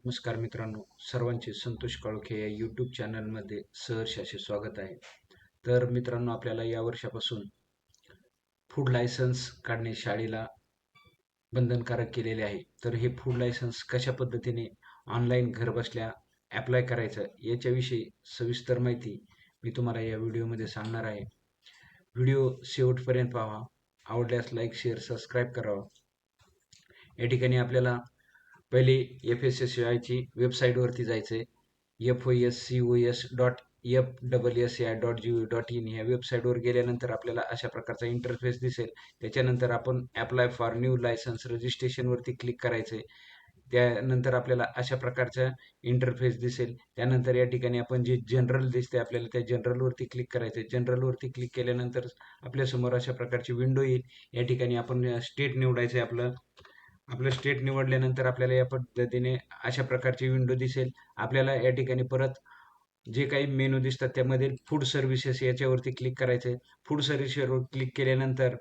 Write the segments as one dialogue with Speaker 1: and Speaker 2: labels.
Speaker 1: नमस्कार मित्रांनो, सर्वांचे संतोष काळोखे या यूट्यूब चॅनलमध्ये सहर्ष असे स्वागत आहे. तर मित्रांनो, आपल्याला या वर्षापासून फूड लायसन्स काढणे शाळेला बंधनकारक केलेले आहे. तर हे फूड लायसन्स कशा पद्धतीने ऑनलाईन घरबसल्या अप्लाय करायचं याच्याविषयी सविस्तर माहिती मी तुम्हाला या व्हिडिओमध्ये सांगणार आहे. व्हिडिओ शेवटपर्यंत पहा. आवडल्यास लाईक, शेअर, सबस्क्राईब करावा. या ठिकाणी आपल्याला पहिले FSSAIची वेबसाईटवरती जायचं आहे. FOSCOS.FSSAI.gov.in ह्या वेबसाईटवर गेल्यानंतर आपल्याला अशा प्रकारचा इंटरफेस दिसेल. त्याच्यानंतर आपण अप्लाय फॉर न्यू लायसन्स रजिस्ट्रेशनवरती क्लिक करायचं आहे. त्यानंतर आपल्याला अशा प्रकारचा इंटरफेस दिसेल. त्यानंतर या ठिकाणी आपण जे जनरल दिसते आपल्याला त्या जनरलवरती क्लिक करायचं आहे. जनरलवरती क्लिक केल्यानंतर आपल्यासमोर अशा प्रकारची विंडो येईल. या ठिकाणी आपण स्टेट निवडायचं आहे आपलं. आपलं स्टेट निवडल्यानंतर आपल्याला या पद्धतीने अशा प्रकारची विंडो दिसेल. आपल्याला या ठिकाणी परत जे काही मेनू दिसतात त्यामध्ये फूड सर्व्हिसेस याच्यावरती क्लिक करायचं आहे. फूड सर्व्हिसवर क्लिक केल्यानंतर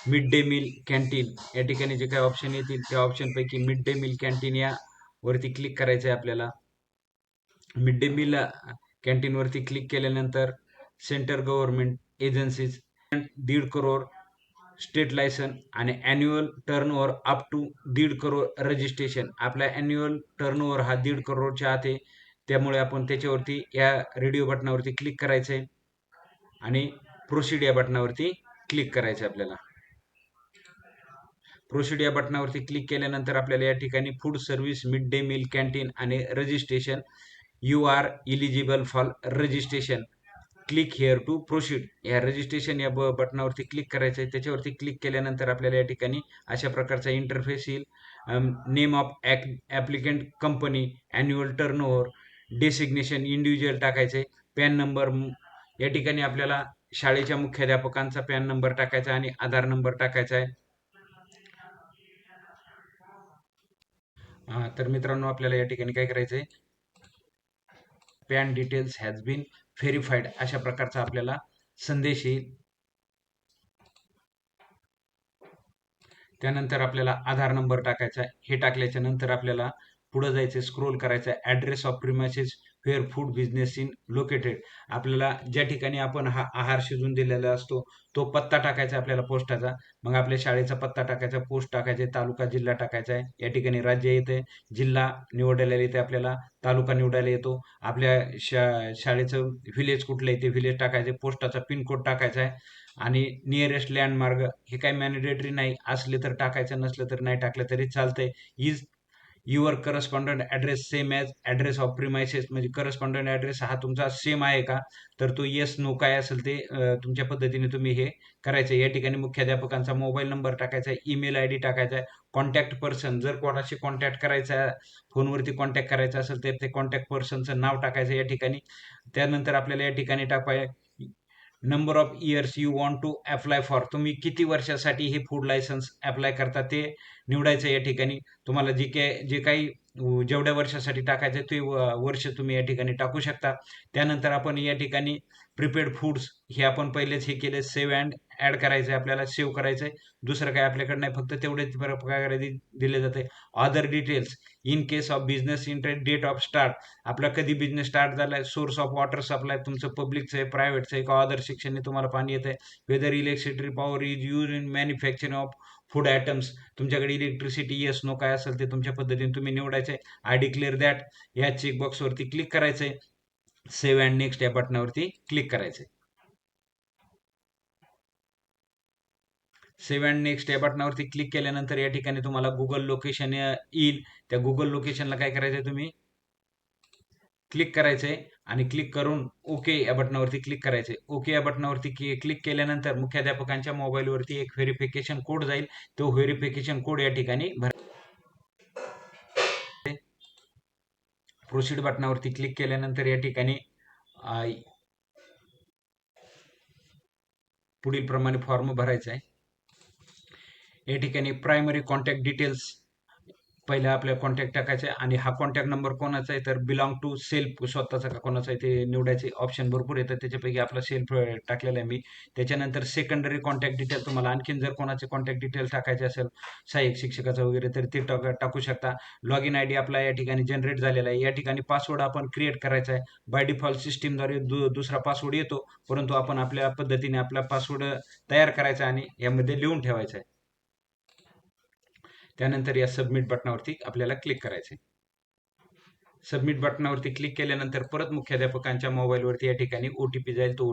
Speaker 1: मिड डे मील कॅन्टीन या ठिकाणी जे काही ऑप्शन येतील त्या ऑप्शनपैकी मिड डे मील कॅन्टीन या वरती क्लिक करायचं आहे आपल्याला. मिड डे मील कॅन्टीनवरती क्लिक केल्यानंतर central government agencies 1.5 crore state license आणि annual turnover up to 1.5 crore registration. आपला ॲन्युअल टर्नओव्हर हा 1.5 करोडच्या आत आहे. त्यामुळे आपण त्याच्यावरती या रेडिओ बटनावरती क्लिक करायचं आहे आणि प्रोसीड या बटनावरती क्लिक करायचं आहे आपल्याला. प्रोसीड या बटनावरती क्लिक केल्यानंतर आपल्याला या ठिकाणी food service mid day meal canteen आणि registration you are eligible for registration click here to proceed या रजिस्ट्रेशन या बटनावरती क्लिक करायचं आहे. त्याच्यावरती क्लिक केल्यानंतर आपल्याला या ठिकाणी अशा प्रकारचा इंटरफेस येईल. Name of applicant company, annual turnover, designation individual टाकायचं आहे. पॅन नंबर या ठिकाणी आपल्याला शाळेच्या मुख्याध्यापकांचा पॅन नंबर टाकायचा आणि आधार नंबर टाकायचा आहे. तर मित्रांनो, आपल्याला या ठिकाणी काय करायचं आहे, PAN details has been verified अशा प्रकारचा आपल्याला संदेश येईल. त्यानंतर आपल्याला आधार नंबर टाकायचा आहे. हे टाकल्याच्या नंतर आपल्याला पुढे जायचं, स्क्रोल करायचं आहे. Address of premises where food business in located. आपल्याला ज्या ठिकाणी आपण हा आहार शिजून दिलेला असतो तो पत्ता टाकायचा आपल्याला पोस्टाचा. मग आपल्या शाळेचा पत्ता टाकायचा, पोस्ट टाकायचे, तालुका जिल्हा टाकायचा आहे. या ठिकाणी राज्य येते, जिल्हा निवडायला येते आपल्याला, तालुका निवडायला येतो. आपल्या शाळेचं व्हिलेज कुठलं आहे ते व्हिलेज टाकायचे, पोस्टाचा पिनकोड टाकायचा आहे आणि नियरेस्ट लँडमार्क हे काही मॅनिडेटरी नाही, असले तर टाकायचं, नसलं तर नाही टाकलं तरी चालतंय. Is your correspondent address same as address of premises, म्हणजे करस्पॉन्डंट ॲड्रेस हा तुमचा सेम आहे का, तर तो येस नो काय असेल ते तुमच्या पद्धतीने तुम्ही हे करायचं. या ठिकाणी मुख्याध्यापकांचा मोबाईल नंबर टाकायचा आहे, ईमेल आय डी टाकायचा आहे, कॉन्टॅक्ट पर्सन जर कोणाशी कॉन्टॅक्ट करायचा, फोनवरती कॉन्टॅक्ट करायचा असेल तर ते कॉन्टॅक्ट पर्सनचं नाव टाकायचं या ठिकाणी. त्यानंतर आपल्याला या ठिकाणी टाकाय number of years you want to apply for, तुम्ही किती वर्षासाठी हे फूड लायसन्स अप्लाय करता ते निवडायचं या ठिकाणी. तुम्हाला जे काही जेवढ्या वर्षासाठी टाकायचं ते वर्ष तुम्ही या ठिकाणी टाकू शकता. त्यानंतर आपण या ठिकाणी प्रिपेड फूड्स हे आपण पहिलेच हे केले, सेव्ह अँड ॲड करायचं आहे, आपल्याला सेव्ह करायचं आहे. दुसरं काय आपल्याकडे नाही, फक्त तेवढेच प्रकारे दिले जाते. Other details in case of business interest, date of start, आपला कधी बिझनेस स्टार्ट झालाय, सोर्स ऑफ वॉटर सप्लाय तुमचं पब्लिकचं आहे, प्रायव्हेटचं आहे का अदर शिक्षण तुम्हाला पाणी येत आहे, whether electricity power is use in manufacturing of food items, तुमच्याकडे इलेक्ट्रिसिटी येस नो काय असेल ते तुमच्या पद्धतीने तुम्ही निवडायचं आहे. आय डिक्लेअर दॅट या चेकबॉक्सवरती क्लिक करायचं आहे. सेव्ह अँड नेक्स्ट या बटनावरती क्लिक करायचं आहे. सेव्ह अँड नेक्स्ट या बटनावरती क्लिक केल्यानंतर या ठिकाणी तुम्हाला गुगल लोकेशन येईल. त्या गुगल लोकेशनला काय करायचंय, तुम्ही क्लिक करायचंय आणि क्लिक करून ओके या बटनावरती क्लिक करायचंय. ओके या बटनावरती क्लिक केल्यानंतर मुख्याध्यापकांच्या मोबाईलवरती एक व्हेरिफिकेशन कोड जाईल. तो व्हेरिफिकेशन कोड या ठिकाणी प्रोसीड बटनावरती क्लिक केल्यानंतर या ठिकाणी पुढील प्रमाणे फॉर्म भरायचा आहे. या ठिकाणी प्रायमरी कॉन्टॅक्ट डिटेल्स पहिला आपल्या कॉन्टॅक्ट टाकायचा आहे आणि हा कॉन्टॅक्ट नंबर कोणाचा आहे तर बिलॉंग टू सेल्फ स्वतःचा का कोणाचा आहे ते निवडायचे ऑप्शन भरपूर येतात. त्याच्यापैकी आपला सेल्फ टाकलेला आहे मी. त्याच्यानंतर सेकंडरी कॉन्टॅक्ट डिटेल तुम्हाला आणखीन जर कोणाचे कॉन्टॅक्ट डिटेल टाकायचे असेल सहाय्यक शिक्षकाचा वगैरे तर ते टाकू शकता. लॉग इन आयडी आपला या ठिकाणी जनरेट झालेला आहे. या ठिकाणी पासवर्ड आपण क्रिएट करायचा आहे. बाय डिफॉल्ट सिस्टीमद्वारे दुसरा पासवर्ड येतो, परंतु आपण आपल्या पद्धतीने आपला पासवर्ड तयार करायचा आणि यामध्ये लिहून ठेवायचा आहे. त्यानंतर या सबमिट बटनावरती आपल्याला क्लिक करायचे. सबमिट बटनावरती क्लिक केल्यानंतर परत मुख्याध्यापकांच्या मोबाईलवरती या ठिकाणी ओटीपी जाईल. तो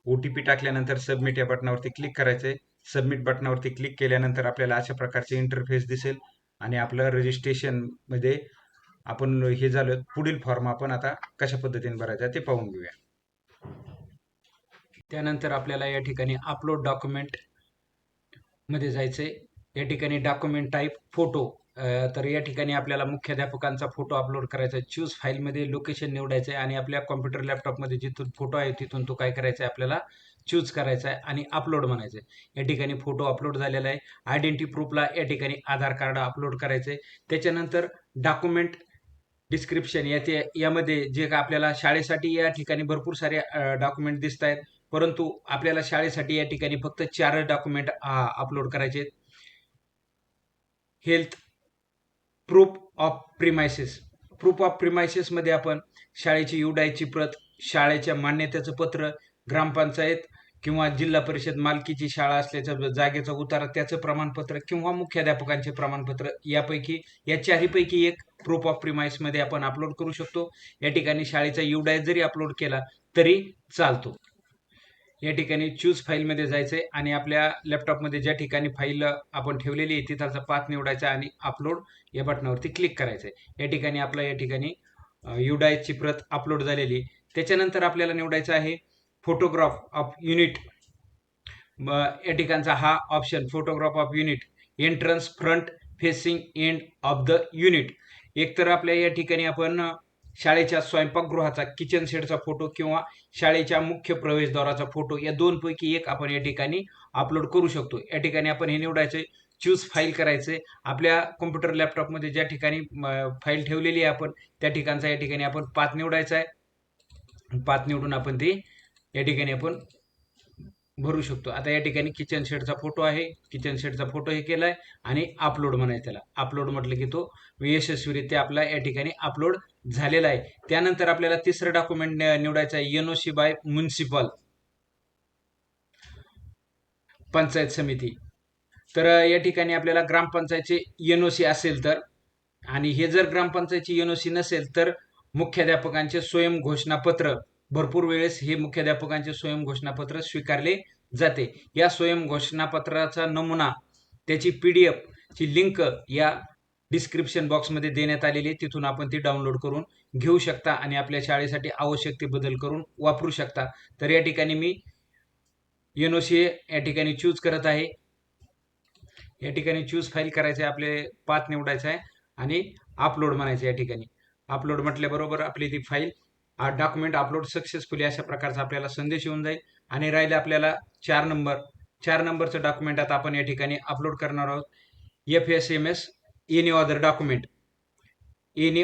Speaker 1: ओटीपी टाकल्यानंतर सबमिट या बटनावरती क्लिक करायचे. सबमिट बटनावरती क्लिक केल्यानंतर आपल्याला अशा प्रकारचे इंटरफेस दिसेल आणि आपलं रजिस्ट्रेशन मध्ये आपण हे झालं. पुढील फॉर्म आपण आता कशा पद्धतीने भरायचा ते पाहून घेऊया. त्यानंतर आपल्याला या ठिकाणी अपलोड डॉक्युमेंट मध्ये जायचंय. या ठिकाणी डॉक्युमेंट टाईप फोटो, तर या ठिकाणी आपल्याला मुख्याध्यापकांचा फोटो अपलोड करायचा आहे. चूज फाईलमध्ये लोकेशन निवडायचं आहे आणि आपल्या कॉम्प्युटर लॅपटॉपमध्ये जिथून फोटो आहे तिथून तो काय करायचा आहे आपल्याला चूज करायचा आहे आणि अपलोड म्हणायचं आहे. या ठिकाणी फोटो अपलोड झालेला आहे. आयडेंटिटी प्रूफला या ठिकाणी आधार कार्ड अपलोड करायचं आहे. त्याच्यानंतर डॉक्युमेंट डिस्क्रिप्शन यामध्ये जे का आपल्याला शाळेसाठी या ठिकाणी भरपूर सारे डॉक्युमेंट दिसत आहेत, परंतु आपल्याला शाळेसाठी या ठिकाणी फक्त 4 डॉक्युमेंट अपलोड करायचे आहेत. Health proof of premises. Proof of premises मध्ये आपण शाळेची युडायची प्रत, शाळेच्या मान्यतेचं पत्र, ग्रामपंचायत किंवा जिल्हा परिषद मालकीची शाळा असल्याचं जागेचा उतारा, त्याचं प्रमाणपत्र किंवा मुख्याध्यापकांचे प्रमाणपत्र यापैकी या चारहीपैकी एक प्रूफ ऑफ प्रिमाइस मध्ये आपण अपलोड करू शकतो. या ठिकाणी शाळेचा युडाय जरी अपलोड केला तरी चालतो. या ठिकाणी चूज फाईलमध्ये जायचंय आणि आपल्या लॅपटॉपमध्ये ज्या ठिकाणी फाईल आपण ठेवलेली आहे तिथाचा पाथ निवडायचा आणि अपलोड या बटनावरती क्लिक करायचंय. या ठिकाणी आपला या ठिकाणी युडायची प्रत अपलोड झालेली. त्याच्यानंतर आपल्याला निवडायचं आहे फोटोग्राफ ऑफ युनिट. या ठिकाणचा हा option photograph of unit, entrance front facing end of the unit. एकतर आपल्या या ठिकाणी आपण शाळेच्या स्वयंपाकगृहाचा किचन सेटचा फोटो किंवा शाळेच्या मुख्य प्रवेशद्वाराचा फोटो या दोनपैकी एक आपण या ठिकाणी अपलोड करू शकतो. या ठिकाणी आपण हे निवडायचे, चूज फाईल करायचे. आपल्या कॉम्प्युटर लॅपटॉपमध्ये ज्या ठिकाणी फाईल ठेवलेली आहे आपण त्या ठिकाणचा या ठिकाणी आपण पाथ निवडायचा आहे. पाथ निवडून आपण ते या ठिकाणी आपण भरू शकतो. आता या ठिकाणी किचन शेडचा फोटो आहे. किचन शेडचा फोटो हे केलाय आणि अपलोड म्हणायचं त्याला. अपलोड म्हटलं की तो यशस्वीरित्या आपला या ठिकाणी अपलोड झालेला आहे. त्यानंतर आपल्याला तिसरं डॉक्युमेंट निवडायचं आहे, एनओसी बाय म्युनिसिपल पंचायत समिती. तर या ठिकाणी आपल्याला ग्रामपंचायतचे एनओसी असेल तर, आणि हे जर ग्रामपंचायतची एनओसी नसेल तर मुख्याध्यापकांचे स्वयं घोषणापत्र, भरपूर वेळेस हे मुख्याध्यापकांचे स्वयं घोषणापत्र स्वीकारले जाते. या स्वयं घोषणापत्राचा नमुना, त्याची PDF ची लिंक या डिस्क्रिप्शन बॉक्समध्ये देण्यात आलेली आहे. तिथून आपण ती डाउनलोड करून घेऊ शकता आणि आपल्या शाळेसाठी आवश्यक ते बदल करून वापरू शकता. तर या ठिकाणी मी एनओसी या ठिकाणी चूज करत आहे. या ठिकाणी चूज फाईल करायचे, आपले पाथ निवडायचा आहे आणि अपलोड म्हणायचं. या ठिकाणी अपलोड म्हटल्याबरोबर आपली ती फाईल डॉक्युमेंट अपलोड सक्सेसफुली अशा प्रकारचा आपल्याला संदेश येऊन जाईल. आणि राहिले आपल्याला 4 नंबरचं डॉक्युमेंट आता आपण या ठिकाणी अपलोड करणार आहोत. FSMS any other document. Any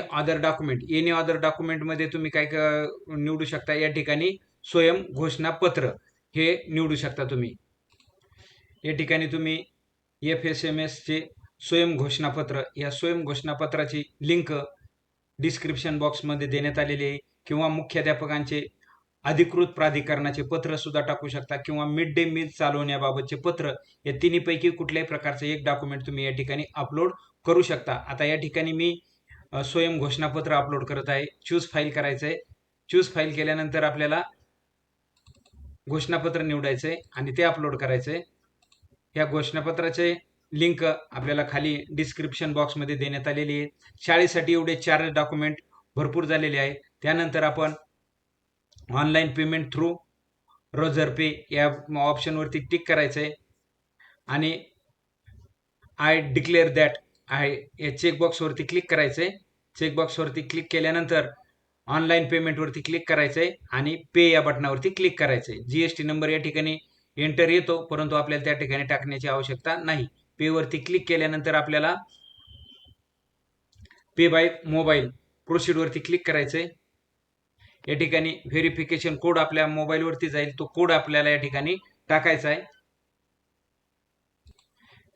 Speaker 1: other document मध्ये तुम्ही काय निवडू शकता, या ठिकाणी स्वयं घोषणापत्र हे निवडू शकता तुम्ही. या ठिकाणी तुम्ही FSMS चे स्वयं घोषणापत्र, या स्वयं घोषणापत्राची लिंक डिस्क्रिप्शन बॉक्समध्ये देण्यात आलेली आहे. किंवा मुख्याध्यापकांचे अधिकृत प्राधिकरणाचे पत्र सुद्धा टाकू शकता किंवा मिड डे मील चालवण्याबाबतचे पत्र, या तिन्हीपैकी कुठल्याही प्रकारचं एक डॉक्युमेंट तुम्ही या ठिकाणी अपलोड करू शकता. आता या ठिकाणी मी स्वयं घोषणापत्र अपलोड करत आहे. चूज फाईल करायचं आहे. चूज फाईल केल्यानंतर आपल्याला घोषणापत्र निवडायचंय आणि ते अपलोड करायचंय. या घोषणापत्राचे लिंक आपल्याला खाली डिस्क्रिप्शन बॉक्समध्ये देण्यात आलेली आहे. शाळेसाठी एवढे 4 डॉक्युमेंट भरपूर झालेले आहे. त्यानंतर आपण ऑनलाईन पेमेंट थ्रू रोजर पे या ऑप्शनवरती टिक करायचं आहे आणि आय डिक्लेअर दॅट या चेकबॉक्सवरती क्लिक करायचं आहे. चेकबॉक्सवरती क्लिक केल्यानंतर ऑनलाईन पेमेंटवरती क्लिक करायचं आहे आणि पे या बटनावरती क्लिक करायचं आहे. GST नंबर या ठिकाणी एंटर येतो, परंतु आपल्याला त्या ठिकाणी टाकण्याची आवश्यकता नाही. पे वरती क्लिक केल्यानंतर आपल्याला पे बाय मोबाईल प्रोसीडवरती क्लिक करायचंय. या ठिकाणी व्हेरिफिकेशन कोड आपल्या मोबाईलवरती जाईल, तो कोड आपल्याला या ठिकाणी टाकायचा आहे.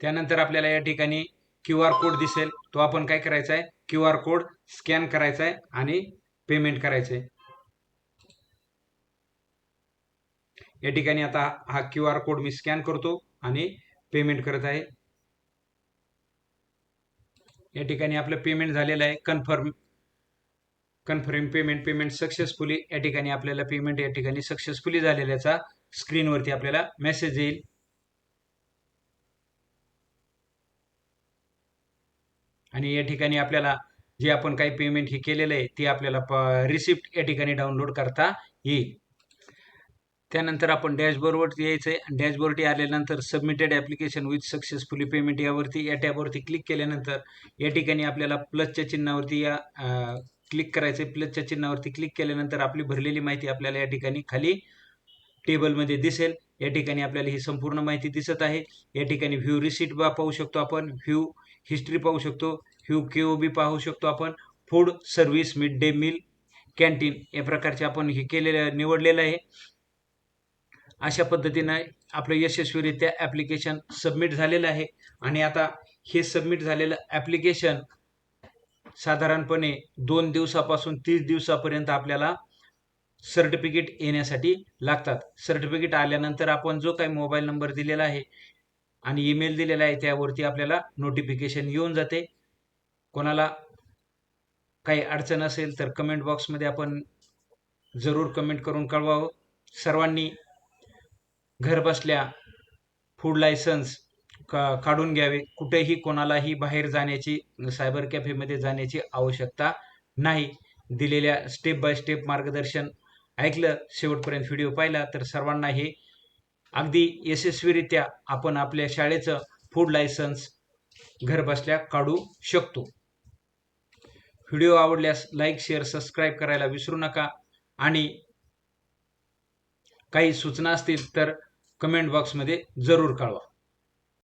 Speaker 1: त्यानंतर आपल्याला या ठिकाणी QR कोड दिसेल, तो आपण काय करायचा आहे, QR कोड स्कॅन करायचा आहे आणि पेमेंट करायचंय. या ठिकाणी आता हा QR कोड मी स्कॅन करतो आणि पेमेंट करत आहे. या ठिकाणी आपलं पेमेंट झालेलं आहे. Confirm payment successfully. या ठिकाणी आपल्याला पेमेंट या ठिकाणी सक्सेसफुली झालेल्याचा स्क्रीनवरती आपल्याला मेसेज येईल. आणि या ठिकाणी आपल्याला जे आपण काही पेमेंट हे केलेलं आहे ते आपल्याला रिसिप्ट या ठिकाणी डाउनलोड करता येईल. त्यानंतर आपण डॅशबोर्डवरती यायचंय. डॅशबोर्डवरती आल्यानंतर submitted application with successfully payment या टॅबवरती क्लिक केल्यानंतर या ठिकाणी आपल्याला प्लसच्या चिन्हावरती क्लिक करायचंय. प्लसच्या चिन्हावरती क्लिक केल्यानंतर आपली भरलेली माहिती आपल्याला या ठिकाणी खाली टेबलमध्ये दिसेल. या ठिकाणी आपल्याला ही संपूर्ण माहिती दिसत आहे. या ठिकाणी व्ह्यू रिसीट पाहू शकतो आपण, व्ह्यू हिस्ट्री पाहू शकतो, व्ह्यू KOB पाहू शकतो आपण, food service mid day meal canteen या प्रकारचे आपण हे केलेलं निवडलेलं आहे. अशा पद्धतीनं आपलं यशस्वीरित्या ॲप्लिकेशन सबमिट झालेलं आहे. आणि आता हे सबमिट झालेलं ॲप्लिकेशन साधारणपणे 2 दिवसापासून 30 दिवसापर्यंत आपल्याला सर्टिफिकेट येण्यासाठी लागतात. सर्टिफिकेट आल्यानंतर आपण जो काही मोबाईल नंबर दिलेला आहे आणि ईमेल दिलेला आहे त्यावरती आपल्याला नोटिफिकेशन येऊन जाते. कोणाला काही अडचण असेल तर कमेंट बॉक्समध्ये आपण जरूर कमेंट करून कळवावं. सर्वांनी घर बसल्या फूड लायसन्स काढून घ्यावे. कुठेही कोणालाही बाहेर जाण्याची, सायबर कॅफेमध्ये जाण्याची आवश्यकता नाही. दिलेल्या स्टेप बाय स्टेप मार्गदर्शन ऐकलं, शेवटपर्यंत व्हिडिओ पाहिला तर सर्वांना हे अगदी यशस्वीरित्या आपण आपल्या शाळेचं फूड लायसन्स घर बसल्या काढू शकतो. व्हिडिओ आवडल्यास लाईक, शेअर, सबस्क्राईब करायला विसरू नका. आणि काही सूचना असतील तर कमेंट बॉक्समध्ये जरूर कळवा.